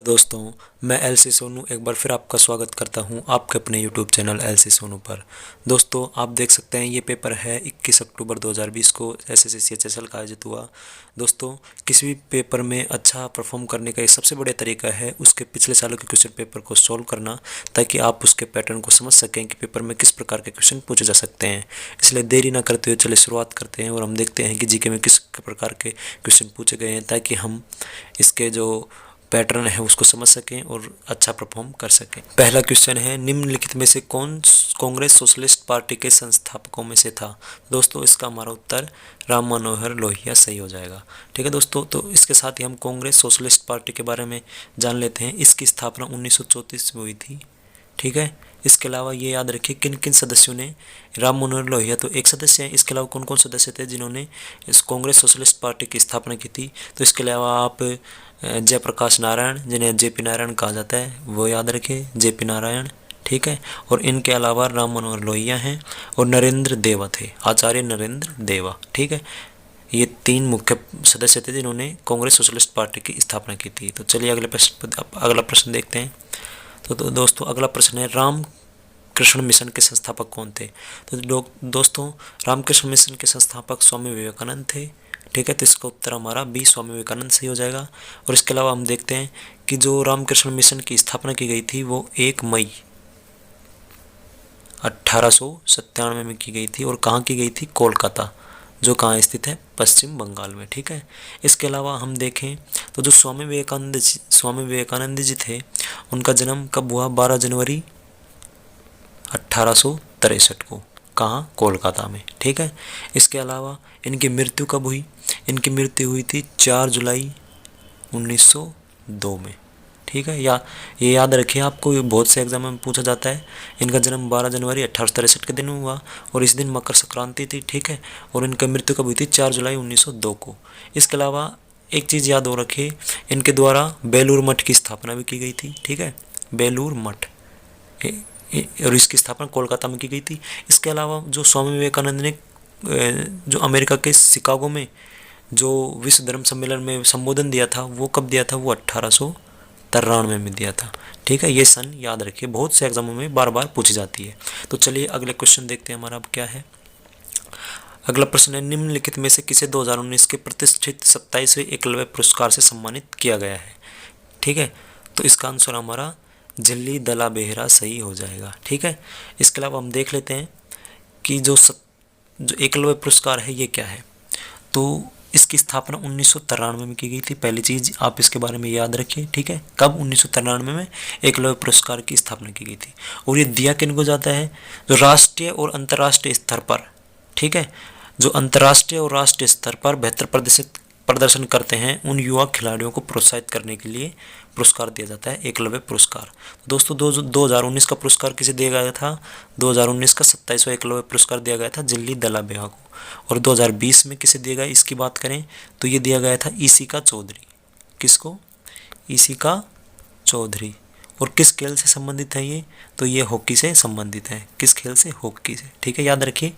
दोस्तों, मैं एलसी सोनू एक बार फिर आपका स्वागत करता हूं आपके अपने यूट्यूब चैनल एलसी सोनू पर। दोस्तों, आप देख सकते हैं ये पेपर है 21 अक्टूबर 2020 को एसएससी सीएचएसएल का आयोजित हुआ। दोस्तों, किसी भी पेपर में अच्छा परफॉर्म करने का एक सबसे बड़ा तरीका है उसके पिछले सालों के क्वेश्चन पेपर को सॉल्व करना, ताकि आप उसके पैटर्न को समझ सकें कि पेपर में किस प्रकार के क्वेश्चन पूछे जा सकते हैं। इसलिए देरी ना करते हुए चलिए शुरुआत करते हैं और हम देखते हैं कि जीके में किस प्रकार के क्वेश्चन पूछे गए हैं, ताकि हम इसके जो पैटर्न है उसको समझ सकें और अच्छा परफॉर्म कर सकें। पहला क्वेश्चन है, निम्नलिखित में से कौन कांग्रेस सोशलिस्ट पार्टी के संस्थापकों में से था? दोस्तों, इसका हमारा उत्तर राम मनोहर लोहिया सही हो जाएगा। ठीक है दोस्तों, तो इसके साथ ही हम कांग्रेस सोशलिस्ट पार्टी के बारे में जान लेते हैं। इसकी स्थापना 1934 में हुई थी। ठीक है, इसके अलावा ये याद रखिए किन किन सदस्यों ने, राम मनोहर लोहिया तो एक सदस्य हैं, इसके अलावा कौन कौन सदस्य थे जिन्होंने इस कांग्रेस सोशलिस्ट पार्टी की स्थापना की थी? तो इसके अलावा आप जयप्रकाश नारायण, जिन्हें जेपी नारायण कहा जाता है, वो याद रखिए, जेपी नारायण। ठीक है, और इनके अलावा राम मनोहर लोहिया हैं और नरेंद्र देवा थे, आचार्य नरेंद्र देवा। ठीक है, ये तीन मुख्य सदस्य थे जिन्होंने कांग्रेस सोशलिस्ट पार्टी की स्थापना की थी। तो चलिए अगला प्रश्न देखते हैं। तो दोस्तों, अगला प्रश्न है, रामकृष्ण मिशन के संस्थापक कौन थे? तो दोस्तों, रामकृष्ण मिशन के संस्थापक स्वामी विवेकानंद थे। ठीक है, तो इसका उत्तर हमारा बी स्वामी विवेकानंद सही हो जाएगा। और इसके अलावा हम देखते हैं कि जो रामकृष्ण मिशन की स्थापना की गई थी वो 1 मई 1897 में की गई थी। और कहाँ की गई थी? कोलकाता, जो कहाँ स्थित है? पश्चिम बंगाल में। ठीक है, इसके अलावा हम देखें तो जो स्वामी विवेकानंद जी थे, उनका जन्म कब हुआ? 12 जनवरी 1863 को। कहाँ? कोलकाता में। ठीक है, इसके अलावा इनकी मृत्यु कब हुई? इनकी मृत्यु हुई थी 4 जुलाई 1902 में। ठीक है, या ये याद रखिए, आपको ये बहुत से एग्जाम में पूछा जाता है। इनका जन्म 12 जनवरी 1863 के दिन हुआ और इस दिन मकर संक्रांति थी। ठीक है, और इनका मृत्यु कब हुई थी? 4 जुलाई 1902 को। इसके अलावा एक चीज़ याद हो रखिए, इनके द्वारा बेलूर मठ की स्थापना भी की गई थी। ठीक है, बेलूर मठ, और इसकी स्थापना कोलकाता में की गई थी। इसके अलावा जो स्वामी विवेकानंद ने जो अमेरिका के शिकागो में जो विश्व धर्म सम्मेलन में संबोधन दिया था, वो कब दिया था? वो 1893 में दिया था। ठीक है, ये सन याद रखिए, बहुत से एग्जामों में बार बार पूछी जाती है। तो चलिए अगले क्वेश्चन देखते हैं, हमारा अब क्या है। अगला प्रश्न है, निम्नलिखित में से किसे 2019 के प्रतिष्ठित 27वें एकलव्य पुरस्कार से सम्मानित किया गया है? ठीक है, तो इसका आंसर हमारा झिल्ली दला बेहरा सही हो जाएगा। ठीक है, इसके अलावा हम देख लेते हैं कि जो एकलव्य पुरस्कार है ये क्या है। तो इसकी स्थापना 1993 में की गई थी। पहली चीज़ आप इसके बारे में याद रखिए। ठीक है, कब? 1993 में एकलव्य पुरस्कार की स्थापना की गई थी। और ये दिया किनको जाता है? जो राष्ट्रीय और अंतर्राष्ट्रीय स्तर पर, ठीक है, जो अंतर्राष्ट्रीय और राष्ट्रीय स्तर पर बेहतर प्रदर्शन करते हैं, उन युवा खिलाड़ियों को प्रोत्साहित करने के लिए पुरस्कार दिया जाता है, एकलव्य पुरस्कार। दोस्तों, 2019 का पुरस्कार किसे दिया गया था? 2019 का 27वां एकलव्य पुरस्कार दिया गया था झिल्ली दला बेहरा को। और 2020 में किसे दिया गया, इसकी बात करें तो ये दिया गया था ईशिका चौधरी। किसको? ईशिका चौधरी। और किस खेल से संबंधित है ये? तो ये हॉकी से संबंधित है। किस खेल से? हॉकी से। ठीक है, याद रखिए,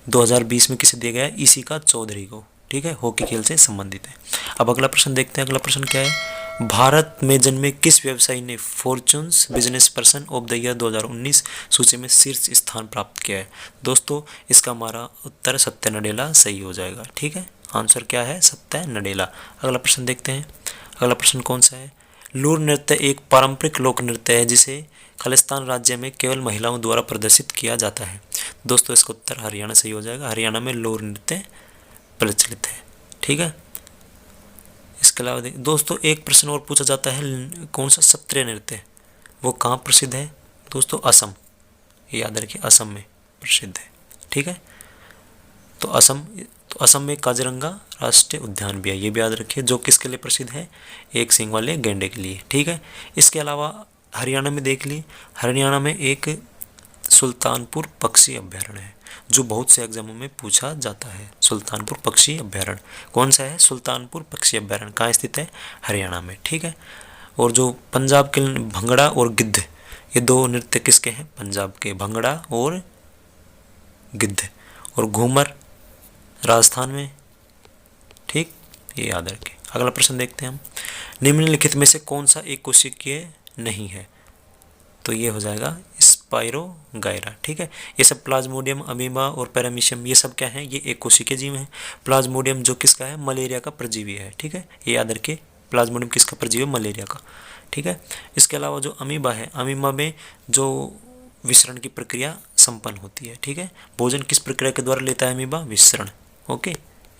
2020 में किसे दिया गया? ईशिका चौधरी को। ठीक है, हॉकी खेल से संबंधित है। अब अगला प्रश्न देखते हैं। अगला प्रश्न क्या है, भारत में जन्मे किस व्यवसायी ने fortunes business person of the year 2019 सूची में शीर्ष स्थान प्राप्त किया है? दोस्तों, इसका हमारा उत्तर सत्य नडेला सही हो जाएगा। ठीक है, आंसर क्या है? सत्य नडेला। अगला प्रश्न देखते हैं। अगला प्रश्न कौन सा है, लूर नृत्य एक पारंपरिक लोक नृत्य है जिसे खालिस्तान राज्य में केवल महिलाओं द्वारा प्रदर्शित किया जाता है। दोस्तों, इसका उत्तर हरियाणा सही हो जाएगा। हरियाणा में लूर नृत्य प्रचलित है। ठीक है, इसके अलावा दोस्तों एक प्रश्न और पूछा जाता है, कौन सा सत्रिय नृत्य वो कहाँ प्रसिद्ध है? दोस्तों, असम। याद रखिए, असम में प्रसिद्ध है। ठीक है, तो असम में काजीरंगा राष्ट्रीय उद्यान भी है, ये भी याद रखिए, जो किसके लिए प्रसिद्ध है? एक सींग वाले गैंडे के लिए। ठीक है, इसके अलावा हरियाणा में देख लिए, हरियाणा में एक सुल्तानपुर पक्षी अभ्यारण्य है जो बहुत से एग्जामों में पूछा जाता है। सुल्तानपुर पक्षी अभ्यारण्य कौन सा है? सुल्तानपुर पक्षी अभ्यारण्य कहाँ स्थित है? हरियाणा में। ठीक है, और जो पंजाब के भंगड़ा और गिद्ध, ये दो नृत्य किसके हैं? पंजाब के, भंगड़ा और गिद्ध। और घूमर राजस्थान में। ठीक, ये याद रखें। अगला प्रश्न देखते हैं हम, निम्नलिखित में से कौन सा एक कोशिकीय नहीं है? तो ये हो जाएगा स्पाइरोगायरा। ठीक है, ये सब प्लाज्मोडियम, अमीबा और पैरामीशियम ये सब क्या है? ये एक कोशिकीय जीव हैं। प्लाज्मोडियम जो किसका है? मलेरिया का परजीवी है। ठीक है, ये याद रखिए, प्लाज्मोडियम किसका परजीवी है? मलेरिया का। ठीक है, इसके अलावा जो अमीबा है, अमीबा में जो विसरण की प्रक्रिया संपन्न होती है। ठीक है, भोजन किस प्रक्रिया के द्वारा लेता है अमीबा? विसरण। ओके,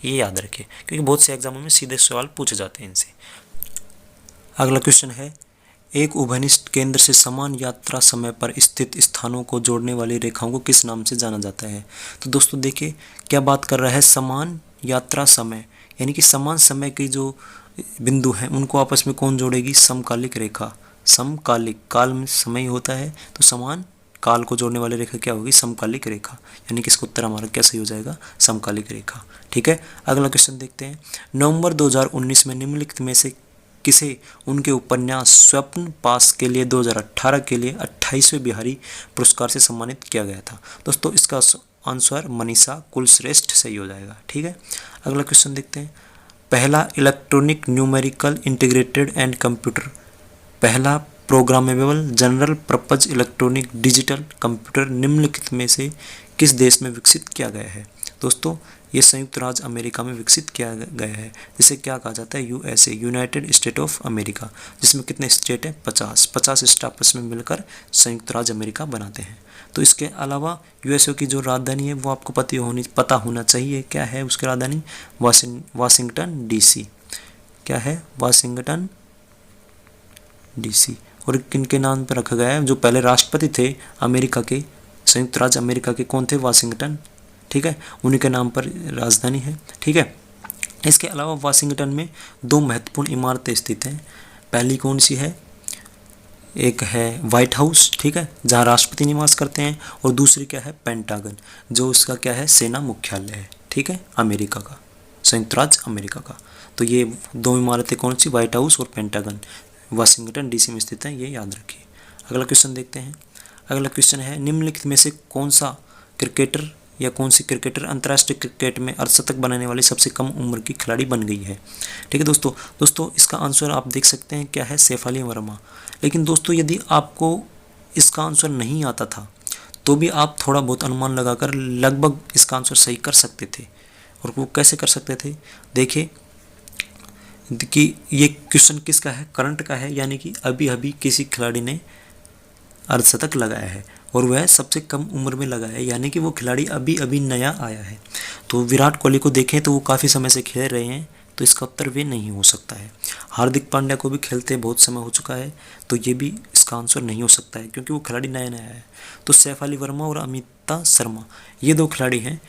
ये याद रखिए, क्योंकि बहुत से एग्जामों में सीधे सवाल पूछे जाते हैं इनसे। अगला क्वेश्चन है, एक उभयनिष्ठ केंद्र से समान यात्रा समय पर स्थित स्थानों को जोड़ने वाली रेखाओं को किस नाम से जाना जाता है? तो दोस्तों देखिए, क्या बात कर रहा है? समान यात्रा समय, यानी कि समान समय की जो बिंदु हैं उनको आपस में कौन जोड़ेगी? समकालिक रेखा। समकालिक, काल में समय होता है, तो समान काल को जोड़ने वाली रेखा क्या होगी? समकालिक रेखा। यानी कि इसका उत्तर हमारा क्या सही हो जाएगा? समकालिक रेखा। ठीक है, अगला क्वेश्चन देखते हैं, नवंबर 2019 में निम्नलिखित में से किसे उनके उपन्यास स्वप्न पास के लिए 2018 के लिए 28वें बिहारी पुरस्कार से सम्मानित किया गया था? दोस्तों इसका आंसर मनीषा कुलश्रेष्ठ सही हो जाएगा। ठीक है, अगला क्वेश्चन देखते हैं, पहला electronic numerical integrated and computer, पहला programmable general purpose electronic digital computer निम्नलिखित में से किस देश में विकसित किया गया है? दोस्तों ये संयुक्त राज्य अमेरिका में विकसित किया गया है, जिसे क्या कहा जाता है? USA, United state of America, जिसमें कितने स्टेट हैं? 50 स्टेट आपस में मिलकर संयुक्त राज्य अमेरिका बनाते हैं। तो इसके अलावा यूएसए की जो राजधानी है वो आपको पता होना चाहिए, क्या है उसकी राजधानी? Washington DC. क्या है? Washington DC. और किनके नाम पर रखा गया है? जो पहले राष्ट्रपति थे अमेरिका के, संयुक्त राज्य अमेरिका के, कौन थे? वाशिंगटन। ठीक है, उन्हीं के नाम पर राजधानी है। ठीक है, इसके अलावा वाशिंगटन में दो महत्वपूर्ण इमारतें स्थित हैं। पहली कौन सी है? एक है व्हाइट हाउस, ठीक है, जहाँ राष्ट्रपति निवास करते हैं, और दूसरी क्या है? पेंटागन, जो उसका क्या है? सेना मुख्यालय है। ठीक है, अमेरिका का, संयुक्त राज्य अमेरिका का। तो ये दो इमारतें कौन सी? व्हाइट हाउस और पेंटागन, वाशिंगटन डीसी में स्थित है, ये याद रखिए। अगला क्वेश्चन देखते हैं, अगला क्वेश्चन है, निम्नलिखित में से कौन सा क्रिकेटर या कौन सी क्रिकेटर अंतर्राष्ट्रीय क्रिकेट में अर्धशतक बनाने वाली सबसे कम उम्र की खिलाड़ी बन गई है? ठीक है दोस्तों इसका आंसर आप देख सकते हैं, क्या है? शेफाली वर्मा। लेकिन दोस्तों यदि आपको इसका आंसर नहीं आता था तो भी आप थोड़ा बहुत अनुमान लगाकर लगभग इसका आंसर सही कर सकते थे। और वो कैसे कर सकते थे? देखिए कि ये क्वेश्चन किसका है? करंट का है, यानी कि अभी अभी किसी खिलाड़ी ने अर्धशतक लगाया है और वह सबसे कम उम्र में लगा है, यानी कि वो खिलाड़ी अभी अभी नया आया है। तो विराट कोहली को देखें तो वो काफ़ी समय से खेल रहे हैं, तो इसका उत्तर वे नहीं हो सकता है। हार्दिक पांड्या को भी खेलते बहुत समय हो चुका है, तो ये भी इसका आंसर नहीं हो सकता है, क्योंकि वो खिलाड़ी नया नया है। तो शेफाली वर्मा और अमिता शर्मा ये दो खिलाड़ी हैं,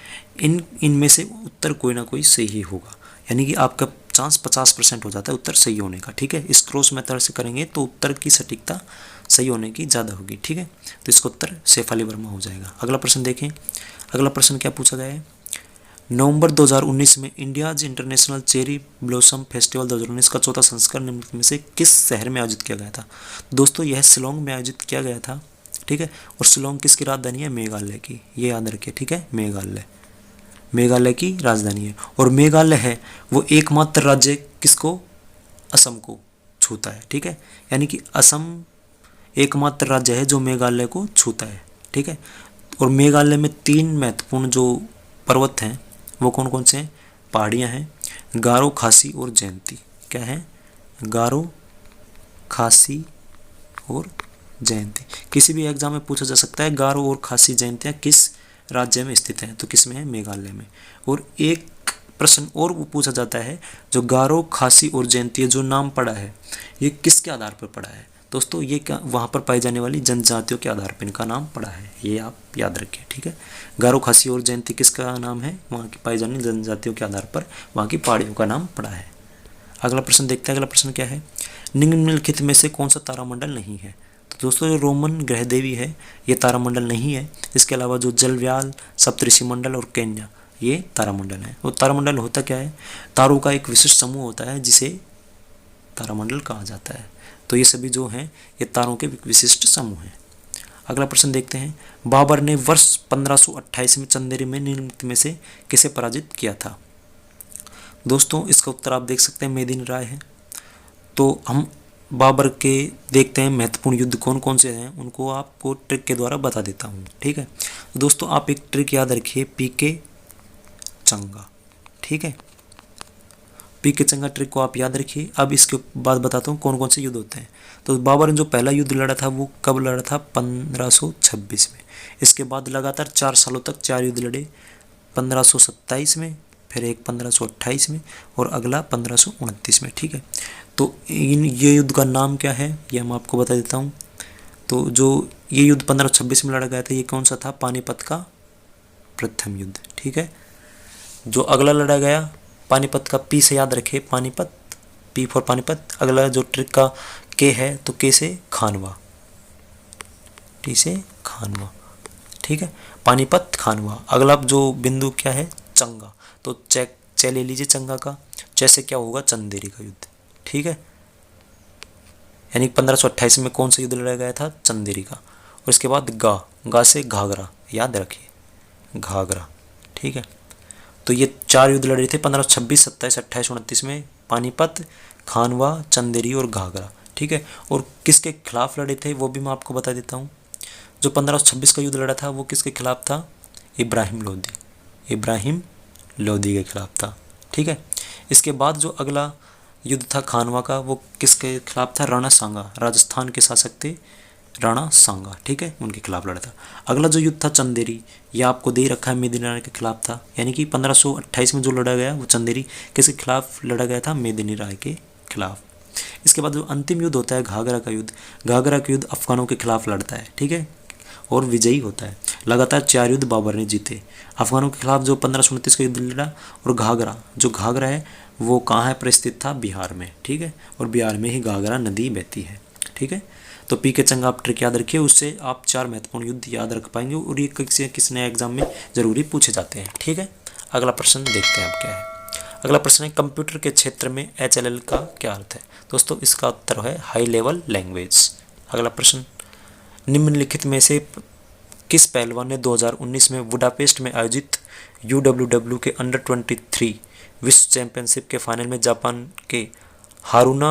इनमें से उत्तर कोई ना कोई सही होगा, यानी कि आपका चांस 50% हो जाता है उत्तर सही होने का। ठीक है, इस क्रॉस मेथड से करेंगे तो उत्तर की सटीकता सही होने की ज़्यादा होगी। ठीक है, तो इसका उत्तर शेफाली वर्मा हो जाएगा। अगला प्रश्न देखें, अगला प्रश्न क्या पूछा गया है? नवंबर 2019 में India's international cherry blossom festival 2019 का चौथा संस्करण निम्नलिखित में से किस शहर में आयोजित किया गया था? दोस्तों यह शिलोंग में आयोजित किया गया था। ठीक है, और शिलोंग किसकी राजधानी है? मेघालय की, ये याद रखिए। ठीक है, मेघालय की राजधानी है, और मेघालय है वो एकमात्र राज्य किसको? असम को छूता है। ठीक है, यानी कि असम एकमात्र राज्य है जो मेघालय को छूता है। ठीक है, और मेघालय में 3 महत्वपूर्ण जो पर्वत हैं वो कौन कौन से हैं? पहाड़ियाँ हैं, गारो, खासी और जयंती। क्या है? गारो, खासी और जयंती। किसी भी एग्जाम में पूछा जा सकता है गारो और खासी जयंतियाँ किस राज्य में स्थित हैं, तो किस में है? मेघालय में। और एक प्रश्न और वो पूछा जाता है, जो गारो, खासी और जयंती जो नाम पड़ा है ये किसके आधार पर पड़ा है? दोस्तों ये क्या वहाँ पर पाई जाने वाली जनजातियों के आधार पर इनका नाम पड़ा है, ये आप याद रखिए। ठीक है, गारो, खासी और जयंती किसका नाम है? वहाँ की पाई जाने जनजातियों के आधार पर वहाँ की पहाड़ियों का नाम पड़ा है। अगला प्रश्न देखते हैं, अगला प्रश्न क्या है? निम्नलिखित में से कौन सा तारामंडल नहीं है? तो दोस्तों जो रोमन ग्रह देवी है ये तारामंडल नहीं है। इसके अलावा जो जलव्याल, सप्तऋषि मंडल और कैन्या ये तारामंडल है। वो तारामंडल होता क्या है? तारों का एक विशिष्ट समूह होता है जिसे तारामंडल कहा जाता है। तो ये सभी जो हैं ये तारों के विशिष्ट समूह हैं। अगला प्रश्न देखते हैं, बाबर ने वर्ष 1528 में चंदेरी में निम्नलिखित में से किसे पराजित किया था? दोस्तों इसका उत्तर आप देख सकते हैं मेदिनी राय है। तो हम बाबर के देखते हैं महत्वपूर्ण युद्ध कौन कौन से हैं, उनको आपको ट्रिक के द्वारा बता देता हूँ। ठीक है दोस्तों, आप एक ट्रिक याद रखिए, पीके चंगा। ठीक है, पीके चंगा ट्रिक को आप याद रखिए। अब इसके बाद बताता हूँ कौन कौन से युद्ध होते हैं। तो बाबर ने जो पहला युद्ध लड़ा था वो कब लड़ा था, 1526 में। इसके बाद लगातार 4 सालों तक 4 युद्ध लड़े, 1527 में, फिर एक 1528 में और अगला 1529 में। ठीक है, तो ये युद्ध का नाम क्या है ये हम आपको बता देता हूँ। तो जो ये युद्ध 1526 में लड़ा गया था ये कौन सा था, पानीपत का प्रथम युद्ध। ठीक है, जो अगला लड़ा गया पानीपत का, पी से याद रखे पानीपत, पी फॉर पानीपत। अगला जो ट्रिक का के है तो के से खानवा, टी से खानवा। ठीक है, पानीपत खानवा। अगला जो बिंदु क्या है, चंगा। तो चे ले लीजिए चंगा का, जैसे क्या होगा, चंदेरी का युद्ध। ठीक है, यानी 1528 में कौन सा युद्ध लड़ा गया था, चंदेरी का। और इसके बाद गा से घाघरा, याद रखिए घाघरा। ठीक है, तो ये 4 युद्ध लड़े थे 1526, 27, 28, 29 में, पानीपत, खानवा, चंदेरी और घाघरा। ठीक है, और किसके खिलाफ लड़े थे वो भी मैं आपको बता देता हूँ। जो 1526 का युद्ध लड़ा था वो किसके खिलाफ था, इब्राहिम लोदी के खिलाफ था। ठीक है, इसके बाद जो अगला युद्ध था खानवा का वो किसके खिलाफ था, राणा सांगा, राजस्थान के शासक थे राणा सांगा। ठीक है, उनके खिलाफ लड़ा था। अगला जो युद्ध था चंदेरी, ये आपको दे रखा है, मेदिनी राय के खिलाफ था। यानी कि 1528 में जो लड़ा गया वो चंदेरी किसके खिलाफ लड़ा गया था, मेदिनी राय के खिलाफ। इसके बाद जो अंतिम युद्ध होता है घाघरा का युद्ध, घाघरा का युद्ध अफगानों के खिलाफ लड़ता है। ठीक है, और विजयी होता है। लगातार 4 युद्ध बाबर ने जीते अफगानों के खिलाफ, जो 1529 का युद्ध लड़ा। और घाघरा है वो कहाँ है, परिस्थित था बिहार में। ठीक है, और बिहार में ही घाघरा नदी बहती है। ठीक है, तो पी के चंगा आप ट्रिक याद रखिए, उससे आप 4 महत्वपूर्ण युद्ध याद रख पाएंगे और ये किसी नए एग्जाम में जरूरी पूछे जाते हैं। ठीक है, अगला प्रश्न देखते हैं आप क्या है। अगला प्रश्न है, कंप्यूटर के क्षेत्र में HLL का क्या अर्थ है। दोस्तों इसका उत्तर है हाई लेवल लैंग्वेज। अगला प्रश्न, निम्नलिखित में से किस पहलवान ने 2019 में बुडापेस्ट में आयोजित UWW के अंडर 23 विश्व चैंपियनशिप के फाइनल में जापान के हारुना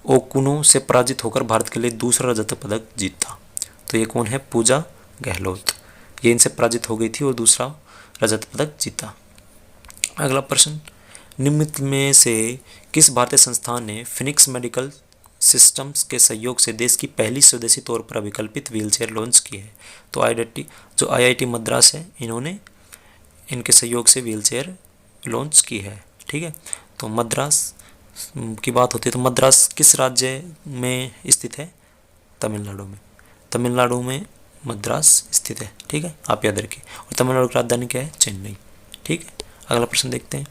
ओकुनो से पराजित होकर भारत के लिए दूसरा रजत पदक जीता। तो ये कौन है, पूजा गहलोत। ये इनसे पराजित हो गई थी और दूसरा रजत पदक जीता। अगला प्रश्न, निम्नलिखित में से किस भारतीय संस्थान ने फिनिक्स मेडिकल सिस्टम्स के सहयोग से देश की पहली स्वदेशी तौर पर अविकल्पित व्हीलचेयर लॉन्च की है। तो IIT मद्रास है, इन्होंने इनके सहयोग से व्हीलचेयर लॉन्च की है। ठीक है, तो मद्रास की बात होती है तो मद्रास किस राज्य में स्थित है, तमिलनाडु में मद्रास स्थित है। ठीक है, आप याद रखिए। और तमिलनाडु की राजधानी क्या है, चेन्नई। ठीक है, अगला प्रश्न देखते हैं,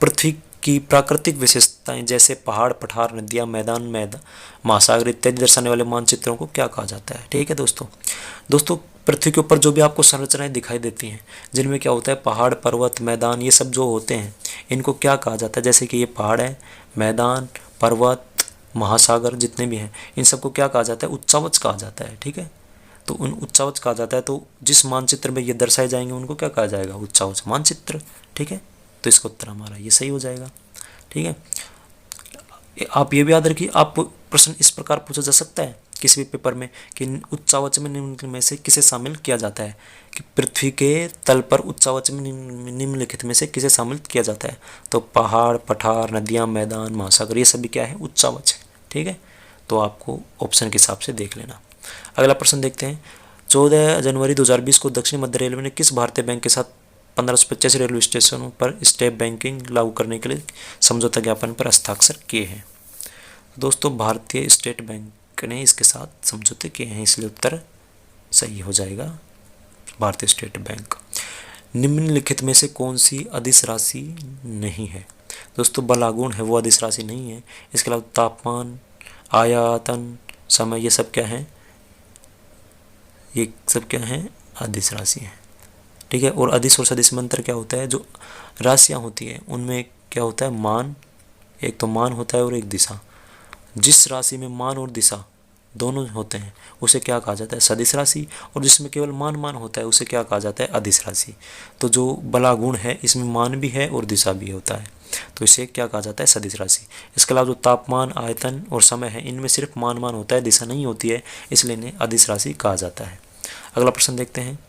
पृथ्वी की प्राकृतिक विशेषताएं जैसे पहाड़, पठार, नदियां, मैदान, महासागर इत्यादि दर्शाने वाले मानचित्रों को क्या कहा जाता है। ठीक है दोस्तों पृथ्वी के ऊपर जो भी आपको संरचनाएं दिखाई देती हैं जिनमें क्या होता है, पहाड़, पर्वत, मैदान, ये सब जो होते हैं इनको क्या कहा जाता है। जैसे कि ये पहाड़ है, मैदान, पर्वत, महासागर जितने भी हैं इन सबको क्या कहा जाता है, उच्चावच कहा जाता है। ठीक है, तो उन उच्चावच कहा जाता है। तो जिस मानचित्र में ये दर्शाए जाएंगे उनको क्या कहा जाएगा, उच्चावच मानचित्र। ठीक है, तो इसका उत्तर हमारा ये सही हो जाएगा। ठीक है, आप ये भी याद रखिए, आप प्रश्न इस प्रकार पूछा जा सकता है किसी भी पेपर में कि उच्चावच में निम्नलिखित में से किसे शामिल किया जाता है, कि पृथ्वी के तल पर उच्चावच में निम्नलिखित में से किसे शामिल किया जाता है। तो पहाड़, पठार, नदियां, मैदान, महासागर ये सभी क्या है, उच्चावच है। ठीक है, तो आपको ऑप्शन के हिसाब से देख लेना। अगला प्रश्न देखते हैं, 14 जनवरी 2020 को दक्षिण मध्य रेलवे ने किस भारतीय बैंक के साथ 1585 रेलवे स्टेशनों पर स्टेप बैंकिंग लागू करने के लिए समझौता ज्ञापन पर हस्ताक्षर किए हैं। दोस्तों भारतीय स्टेट बैंक ने इसके साथ समझौते किए हैं, इसलिए उत्तर सही हो जाएगा भारतीय स्टेट बैंक। निम्नलिखित में से कौन सी अदिश राशि नहीं है। दोस्तों बलागुण है वो अदिश राशि नहीं है। इसके अलावा तापमान, आयतन, समय ये सब क्या है, ये सब क्या है, अदिश राशि है। ठीक है, और अदिश और सदिश में अंतर क्या होता है, जो राशियाँ होती है उनमें क्या होता है, मान, एक तो मान होता है और एक दिशा। जिस राशि में मान और दिशा दोनों होते हैं उसे क्या कहा जाता है, सदिश राशि। और जिसमें केवल मान मान होता है उसे क्या कहा जाता है, अदिश राशि। तो जो बला गुण है इसमें मान भी है और दिशा भी होता है, तो इसे क्या कहा जाता है, सदिश राशि। इसके अलावा जो तापमान, आयतन और समय है इनमें सिर्फ मान मान होता है, दिशा नहीं होती है, इसलिए इन्हें अदिश राशि कहा जाता है। अगला प्रश्न देखते हैं,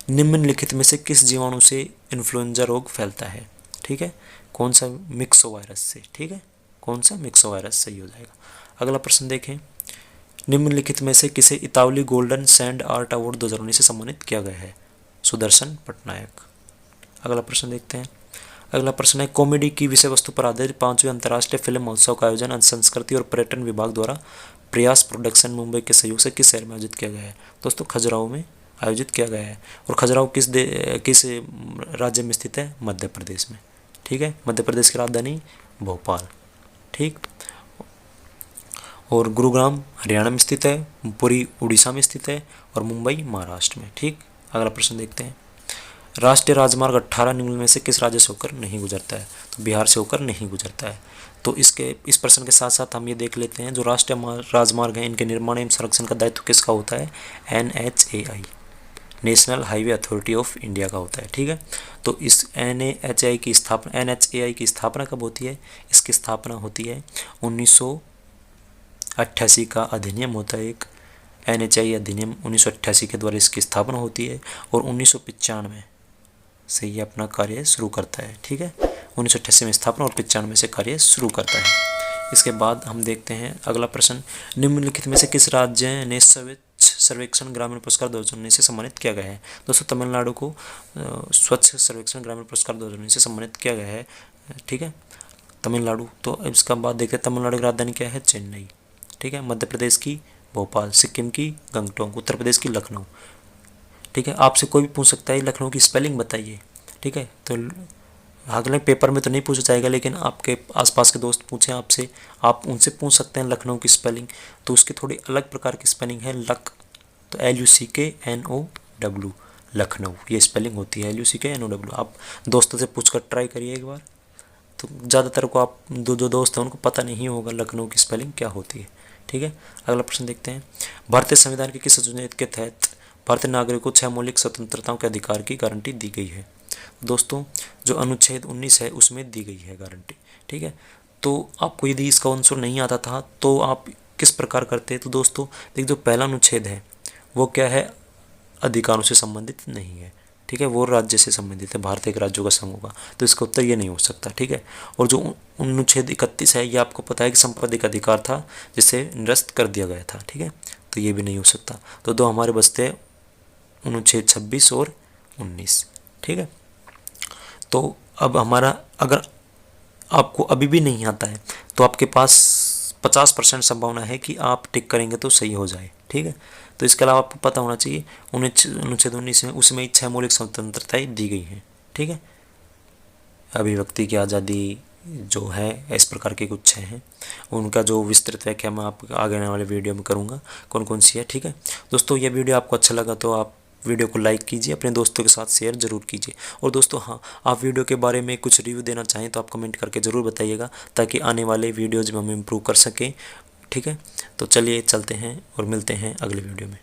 निम्नलिखित में से किस जीवाणु से इन्फ्लुएंजा रोग फैलता है। ठीक है, कौन सा, मिक्सो वायरस से। ठीक है, कौन सा, मिक्सो वायरस सही हो जाएगा। अगला प्रश्न देखें, निम्नलिखित में से किसे इतावली गोल्डन सैंड आर्ट अवार्ड 2019 से सम्मानित किया गया है, सुदर्शन पटनायक। अगला प्रश्न देखते हैं, अगला प्रश्न है, कॉमेडी की विषय वस्तु पर आधारित 5वें अंतर्राष्ट्रीय फिल्म महोत्सव का आयोजन संस्कृति और पर्यटन विभाग द्वारा प्रयास प्रोडक्शन मुंबई के सहयोग से किस शहर में आयोजित किया गया है। दोस्तों खजुराहो में आयोजित किया गया है। और खजुराहो किस राज्य में स्थित है, मध्य प्रदेश में। ठीक है, मध्य प्रदेश की राजधानी भोपाल। ठीक, और गुरुग्राम हरियाणा में स्थित है, पुरी उड़ीसा में स्थित है और मुंबई महाराष्ट्र में। ठीक, अगला प्रश्न देखते हैं, राष्ट्रीय राजमार्ग 18 निम्न में से किस राज्य से होकर नहीं गुजरता है, तो बिहार से होकर नहीं गुजरता है। तो इस प्रश्न के साथ साथ हम ये देख लेते हैं, जो राष्ट्रीय राजमार्ग हैं इनके निर्माण एवं संरक्षण का दायित्व किसका होता है, NHAI, national highway authority of India का होता है। ठीक है, तो इस NHAI की स्थापना कब होती है, इसकी स्थापना होती है 1988 का अधिनियम होता है एक, NHAI अधिनियम 1988 के द्वारा इसकी स्थापना होती है और 1995 से ये अपना कार्य शुरू करता है। ठीक है, 1988 में स्थापना और 95 से कार्य शुरू करता है। इसके बाद हम देखते हैं अगला प्रश्न, निम्नलिखित में से किस राज्य ने स्वच्छ सर्वेक्षण ग्रामीण पुरस्कार 2019 से सम्मानित किया गया है। दोस्तों तमिलनाडु को स्वच्छ सर्वेक्षण ग्रामीण पुरस्कार 2019 से सम्मानित किया गया है। ठीक है, तमिलनाडु। तो इसका बाद देखते हैं, तमिलनाडु की राजधानी क्या है, चेन्नई। ठीक है, मध्य प्रदेश की भोपाल, सिक्किम की गंगटोक, उत्तर प्रदेश की लखनऊ। ठीक है, आपसे कोई भी पूछ सकता है लखनऊ की स्पेलिंग बताइए। ठीक है, तो हालांकि पेपर में तो नहीं पूछा जाएगा, लेकिन आपके आसपास के दोस्त पूछें आपसे, आप उनसे पूछ सकते हैं लखनऊ की स्पेलिंग, तो उसकी थोड़ी अलग प्रकार की स्पेलिंग है, लक, तो LUCKNOW, लखनऊ ये स्पेलिंग होती है, LUCKNOW। आप दोस्तों से पूछकर ट्राई करिए एक बार, तो ज़्यादातर को आप जो दोस्त हैं उनको पता नहीं होगा लखनऊ की स्पेलिंग क्या होती है। ठीक है, अगला प्रश्न देखते हैं, भारतीय संविधान के किस अनुच्छेद के तहत भारतीय नागरिक को 6 मौलिक स्वतंत्रताओं के अधिकार की गारंटी दी गई है। दोस्तों जो अनुच्छेद 19 है उसमें दी गई है गारंटी। ठीक है, तो आपको यदि इसका आंसर नहीं आता था तो आप किस प्रकार करते, तो दोस्तों देखिए जो पहला अनुच्छेद है वो क्या है, अधिकारों से संबंधित नहीं है। ठीक है, वो राज्य से संबंधित है, भारत एक राज्यों का संघ होगा, तो इसका उत्तर ये नहीं हो सकता। ठीक है, और जो अनुच्छेद 31 है ये आपको पता है कि संपत्ति अधिकार था जिसे निरस्त कर दिया गया था। ठीक है, तो ये भी नहीं हो सकता। तो दो हमारे बचते हैं अनुच्छेद 26 और 19। ठीक है, तो अब हमारा, अगर आपको अभी भी नहीं आता है तो आपके पास 50% संभावना है कि आप टिक करेंगे तो सही हो जाए। ठीक है, तो इसके अलावा आपको पता होना चाहिए अनुच्छेद 19 में उसमें 6 मौलिक स्वतंत्रताएं दी गई हैं। ठीक है, अभिव्यक्ति की आज़ादी जो है, इस प्रकार के कुछ हैं, उनका जो विस्तृत व्याख्या मैं आप आगे आने वाले वीडियो में करूँगा कौन कौन सी है। ठीक है दोस्तों, ये वीडियो आपको अच्छा लगा तो आप वीडियो को लाइक कीजिए, अपने दोस्तों के साथ शेयर जरूर कीजिए। और दोस्तों हाँ, आप वीडियो के बारे में कुछ रिव्यू देना चाहें तो आप कमेंट करके ज़रूर बताइएगा, ताकि आने वाले वीडियोज़ में हम इम्प्रूव कर सकें। ठीक है, तो चलिए चलते हैं और मिलते हैं अगले वीडियो में।